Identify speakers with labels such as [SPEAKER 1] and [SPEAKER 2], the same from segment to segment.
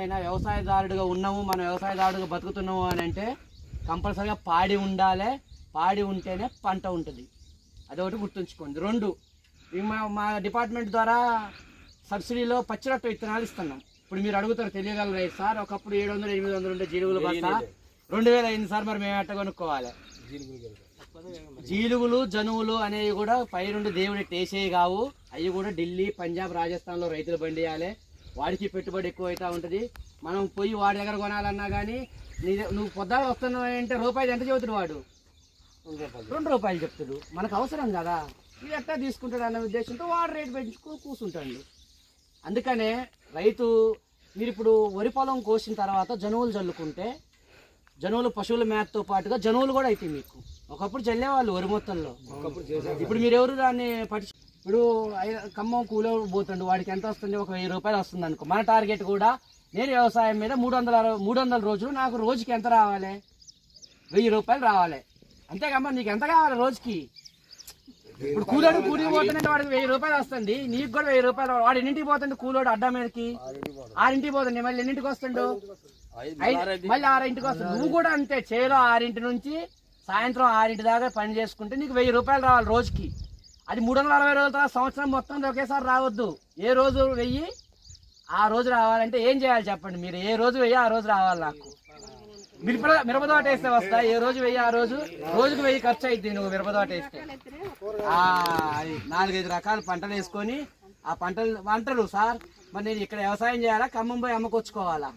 [SPEAKER 1] ఏమైనా వ్యవసాయదారుడుగా ఉన్నాము, మనం వ్యవసాయదారుడుగా బతుకుతున్నాము అని అంటే కంపల్సరీగా పాడి ఉండాలి. పాడి ఉంటేనే పంట ఉంటుంది. అదొకటి గుర్తుంచుకోండి. 2, మా డిపార్ట్మెంట్ ద్వారా సబ్సిడీలో పచ్చిరొట్ట విత్తనాలు ఇస్తున్నాం. ఇప్పుడు మీరు అడుగుతారు తెలియగలరు సార్, ఒకప్పుడు 700-800 ఉండే జీలుగులు బస్తా 2000 అయింది సార్, మరి మేము ఎట్ట కొనుక్కోవాలి? జీలుగులు జనువులు అనేవి కూడా పైరుండి దేవుడి టేసేవి కావు. అవి కూడా ఢిల్లీ, పంజాబ్, రాజస్థాన్లో రైతులు పండియాలి. వాడికి పెట్టుబడి ఎక్కువ అవుతూ ఉంటుంది. మనం పోయి వాడి దగ్గర కొనాలన్నా కానీ నువ్వు పొద్దుగా వస్తున్నావు అంటే రూపాయలు ఎంత చెబుతాడు వాడు? 2 రూపాయలు చెప్తాడు. మనకు అవసరం కదా, ఇది ఎట్టా తీసుకుంటాడు అన్న ఉద్దేశంతో వాడు రేటు పెంచుకో కూర్చుంటాడు. అందుకనే రైతు మీరు ఇప్పుడు వరి పొలం కోసిన తర్వాత జనువులు జల్లుకుంటే జనువులు పశువుల మేతతో పాటుగా జనువులు కూడా అవుతాయి మీకు. ఒకప్పుడు చల్లేవాళ్ళు వరి మొత్తంలో, ఇప్పుడు మీరెవరు దాన్ని ఇప్పుడు ఖమ్మం కూలో పోతుండు, వాడికి ఎంత వస్తుంది? ఒక 1000 రూపాయలు వస్తుంది అనుకో. మన టార్గెట్ కూడా నేను వ్యవసాయం మీద 300 రోజులు, నాకు రోజుకి ఎంత రావాలి? 1000 రూపాయలు రావాలి. అంతేకమ్మా, నీకు ఎంత కావాలి రోజుకి? ఇప్పుడు కూలోడు కూలికి పోతుంటే వాడికి 1000 రూపాయలు వస్తుంది, నీకు కూడా 1000 రూపాయలు. వాడు ఎన్నింటికి పోతుండే కూలోడు? అడ్డా మీదకి 6ంటికి పోతుండే, మళ్ళీ ఎన్నింటికి వస్తుండు? మళ్ళీ 6ంటికి వస్తుంది. నువ్వు కూడా అంతే, చేలో 6 నుంచి సాయంత్రం 6 దాకా పని చేసుకుంటే నీకు 1000 రూపాయలు రావాలి రోజుకి. అది 360 రోజుల తర్వాత సంవత్సరం మొత్తం ఒకేసారి రావద్దు. ఏ రోజు 1000 ఆ రోజు రావాలంటే ఏం చేయాలి చెప్పండి? మీరు ఏ రోజు 1000 ఆ రోజు రావాలి. నాకు మిరపదోట వేస్తే వస్తా, ఏ రోజు 1000 ఆ రోజు, రోజుకి 1000 ఖర్చు అయింది నువ్వు మిరపదోట వేస్తే. అది 4-5 రకాల పంటలు వేసుకొని ఆ పంటలు సార్ మరి నేను ఇక్కడ వ్యవసాయం చేయాలా, ఖమ్మం పోయి అమ్మకొచ్చుకోవాలా?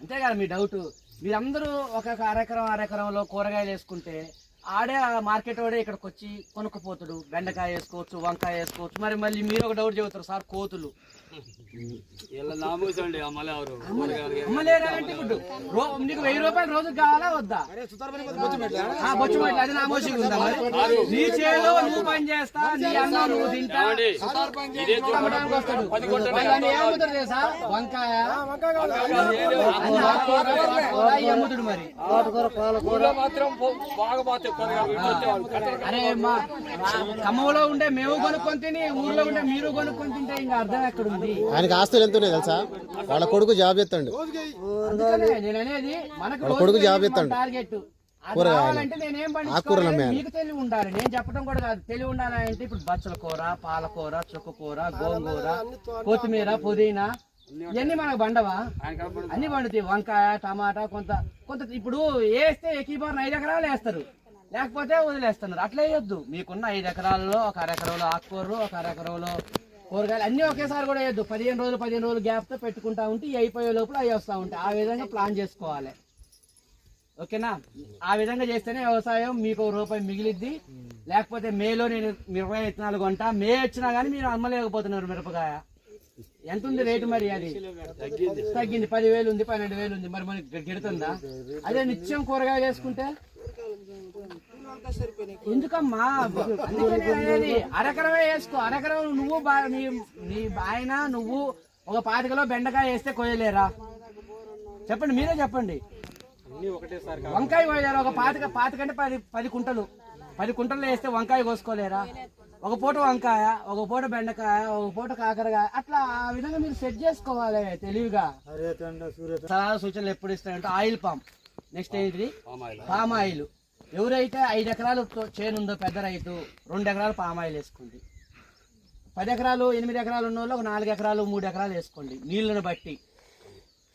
[SPEAKER 1] అంతే కదా మీ డౌట్. మీరందరూ ఒక అరెకరంలో కూరగాయలు వేసుకుంటే ఆడే మార్కెట్ వాడే ఇక్కడికి వచ్చి కొనుక్కపోతాడు. బెండకాయ వేసుకోవచ్చు, వంకాయ వేసుకోవచ్చు. మరి మళ్ళీ మీరు ఒక డౌట్ చెబుతారు సార్, కోతులు అమ్మలేరంటే ఇప్పుడు నీకు 1000 రూపాయలు రోజుకి కావాలా వద్దా? బొచ్చుమెట్లు అది నామోషి ఉందా? మరి నీ చేలో నువ్వు పని చేస్తా, నీ అన్నం నువ్వు తింటా, వస్తాడు. ఏమవుతాడు తెలుసా? వంకాయ అమ్ముతాడు. మరి అరే మా ఖమ్మంలో ఉండే మేము కొనుక్కొని తిని, ఊర్లో ఉండే మీరు కొనుక్కొని తింటే ఇంకా అర్థం ఎక్కడుంది?
[SPEAKER 2] ఆయనకి ఆస్తులు ఎంత ఉన్నాయి తెలుసా? వాళ్ళ కొడుకు జాబ్ చేస్తాడు.
[SPEAKER 1] నేను అనేది మనకు
[SPEAKER 2] కొడుకు జాబ్ చేస్తాడు.
[SPEAKER 1] టార్గెట్ కావాలంటే నేనేం పండించుకోవాలి? మీకు తెలివి ఉండాలి. నేను చెప్పడం కూడా కాదు, తెలివి ఉండాలంటే ఇప్పుడు బచ్చల కూర, పాలకూర, చుక్కకూర, గోంగూర, కొత్తిమీర, పుదీనా ఇవన్నీ మనకు బండవా? అన్ని పండుతాయి. వంకాయ, టమాటా కొంత ఇప్పుడు వేస్తే ఎకీబార్ 5 ఎకరాలు వేస్తారు, లేకపోతే వదిలేస్తున్నారు. అట్లా వేయొద్దు. మీకున్న 5 ఎకరాలలో ఒక అరెకరంలో ఆకుకూరలు, ఒక అరెకరంలో కూరగాయలు అన్నీ ఒకేసారి కూడా వేయద్దు. 15 రోజులు గ్యాప్తో పెట్టుకుంటా ఉంటే అయిపోయే లోపల అవి వస్తూ ఉంటాయి. ఆ విధంగా ప్లాన్ చేసుకోవాలి. ఓకేనా? ఆ విధంగా చేస్తేనే వ్యవసాయం మీకు ₹1 మిగిలిద్ది. లేకపోతే మేలో నేను మిరపకాయ విత్తనాలు కొంటా, మే వచ్చినా కానీ మీరు అమ్మలేకపోతున్నారు. మిరపకాయ ఎంత ఉంది రేటు? మరి అది తగ్గింది, 10,000 ఉంది, 12,000 ఉంది. మరి మనకి గిడుతుందా? అదే నిత్యం కూరగాయలు వేసుకుంటే ఎందుకమ్మా? అందుకని అరెకరమే వేసుకో. అరెకరం నువ్వు నీ ఆయన నువ్వు ఒక 25 కిలో బెండకాయ వేస్తే కోయలేరా? చెప్పండి, మీరే చెప్పండి. వంకాయ కోయలేరా? ఒక 25 కంటే 10 కుంటలు 10 కుంటలు వేస్తే వంకాయ కోసుకోలేరా? ఒక పూట వంకాయ, ఒక పూట బెండకాయ, ఒక పూట కాకరకాయ, అట్లా ఆ విధంగా మీరు సెట్ చేసుకోవాలి తెలివిగా. సలహా సూచనలు ఎప్పుడు ఇస్తారంటే ఆయిల్ పామ్, నెక్స్ట్ ఏంటిది పామ్ ఆయిల్. ఎవరైతే 5 ఎకరాలు చేనుందో పెద్ద రైతు 2 ఎకరాలు పామాయిల్ వేసుకోండి. 10 ఎకరాలు 8 ఎకరాలు ఉన్న వాళ్ళు ఒక 4 ఎకరాలు 3 ఎకరాలు వేసుకోండి. నీళ్ళను బట్టి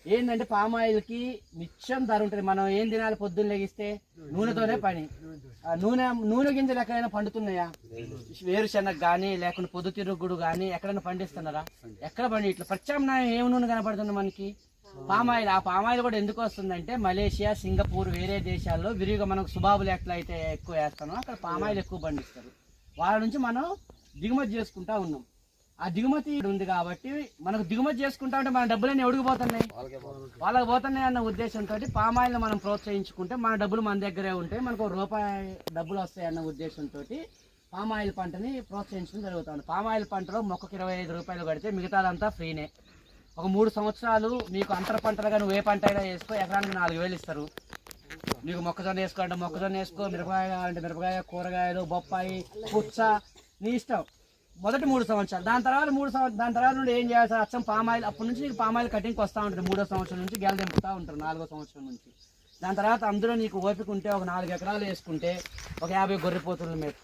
[SPEAKER 1] ఏంటంటే పామాయిల్కి నిత్యం ధర ఉంటుంది. మనం ఏం తినాలి? పొద్దున్న లెగిస్తే నూనెతోనే పని. నూనె గింజలు ఎక్కడైనా పండుతున్నాయా? వేరుశెనగ కానీ లేకుంటే పొద్దుతిరుగుడు కానీ ఎక్కడైనా పండిస్తున్నారా? ఎక్కడ పండి? ఇట్లా ప్రత్యామ్నాయం ఏమి నూనె కనపడుతుంది మనకి? పామాయిల్. ఆ పామాయిల్ కూడా ఎందుకు వస్తుందంటే మలేషియా, సింగపూర్, వేరే దేశాల్లో విరివిగా మనకు సుబాబులు ఎట్లా అయితే ఎక్కువ వేస్తానో అక్కడ పామాయిల్ ఎక్కువ పండిస్తారు. వాళ్ళ నుంచి మనం దిగుమతి చేసుకుంటా ఉన్నాం. ఆ దిగుమతి ఉంది కాబట్టి మనకు దిగుమతి చేసుకుంటా ఉంటే మన డబ్బులన్నీ ఎవడికి పోతున్నాయి? వాళ్ళకి పోతున్నాయి అన్న ఉద్దేశంతో పామాయిల్ని మనం ప్రోత్సహించుకుంటే మన డబ్బులు మన దగ్గరే ఉంటాయి, మనకు ₹1 డబ్బులు వస్తాయి అన్న ఉద్దేశంతో పామాయిల్ పంటని ప్రోత్సహించడం జరుగుతుంది. పామాయిల్ పంటలో మొక్కకు ₹25 కడితే మిగతాదంతా ఫ్రీనే. ఒక 3 సంవత్సరాలు మీకు అంతర పంటలుగా నువ్వు ఏ పంట అయినా వేసుకో, ఎకరానికి 4,000 ఇస్తారు. నీకు మొక్కజొన్న వేసుకో అంటే మొక్కజొన్న వేసుకో, మిరపకాయ అంటే మిరపకాయ, కూరగాయలు, బొప్పాయి, పుచ్చ నీ ఇష్టం. మొదటి 3 సంవత్సరాలు, దాని తర్వాత 3 సంవత్సరాలు, దాని తర్వాత నుండి ఏం చేయాలి సార్? అచ్చం పామాయిల్, అప్పటి నుంచి నీకు పామాయిల్ కటింగ్కి వస్తూ ఉంటుంది. 3వ సంవత్సరం నుంచి గెల దింపుతూ ఉంటారు, 4వ సంవత్సరం నుంచి. దాని తర్వాత అందులో నీకు ఓపిక ఉంటే ఒక 4 ఎకరాలు వేసుకుంటే ఒక 50 గొర్రెపోతులు మేపు.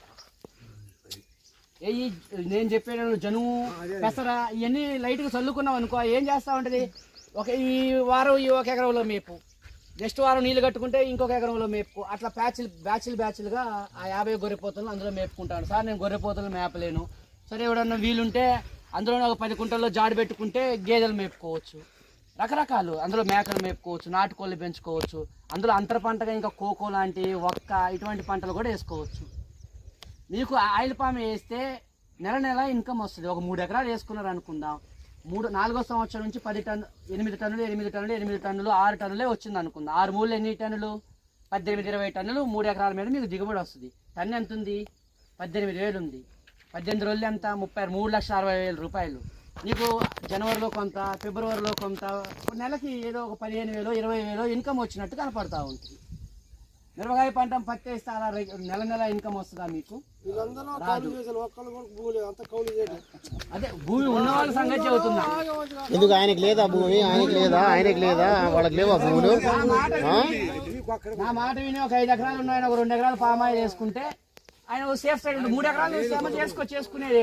[SPEAKER 1] ఈ నేను చెప్పేటప్పుడు జనుము పెసర ఇవన్నీ లైట్గా చల్లుకున్నాం అనుకో, ఏం చేస్తూ ఉంటుంది? ఈ వారం ఈ 1 ఎకరంలో మేపు, నెక్స్ట్ వారం నీళ్ళు కట్టుకుంటే ఇంకొక ఎకరంలో మేపుకో, అట్లా బ్యాచ్లుగా ఆ 50 గొర్రెపోతులను అందులో మేపుకుంటాను. సార్ నేను గొర్రెపోతులను మేపలేను, సరే ఎవడన్నా వీలుంటే అందులో ఒక 10 కుంటల్లో జాడి పెట్టుకుంటే గేదెలు మేపుకోవచ్చు, రకరకాలు అందులో మేకలు మేపుకోవచ్చు, నాటుకోళ్ళు పెంచుకోవచ్చు. అందులో అంతర పంటగా ఇంకా కోకో లాంటి ఒక్క ఇటువంటి పంటలు కూడా వేసుకోవచ్చు. మీకు ఆయిల్ పామ్ వేస్తే నెల ఇన్కమ్ వస్తుంది. ఒక 3 ఎకరాలు వేసుకున్నారు అనుకుందాం, 4వ సంవత్సరం నుంచి 8 టన్నులు 8 టన్నులు 6 టన్నులే వచ్చింది అనుకుందాం. 6 మూళ్ళు ఎన్ని టన్నులు? 18-20 టన్నులు 3 ఎకరాల మీద మీకు దిగుబడి వస్తుంది. టన్ను ఎంత ఉంది? 18,000 ఉంది. 18 రోజులు ఎంత? 3,60,000 రూపాయలు. నీకు జనవరిలో కొంత, ఫిబ్రవరిలో కొంత, నెలకి ఏదో ఒక 15,000 20,000 ఇన్కమ్ వచ్చినట్టు కనపడతా ఉంటుంది. మిరపకాయ పంట పత్తి వేస్తే అలా నెల ఇన్కమ్ వస్తుందా మీకు? అదే భూమి ఉన్న వాళ్ళ సంగతి చెబుతున్నా.
[SPEAKER 2] ఎందుకు ఆయనకి లేదా భూమి? ఆయనకి లేదా వాళ్ళకి లేవా భూములు?
[SPEAKER 1] నా మాట విని ఒక 5 ఎకరాలు ఉన్నాయని ఒక 2 ఎకరాలు పామాయిల్ వేసుకుంటే ఆయన సేఫ్ సైడ్ 3 ఎకరాలు చేసుకునేది.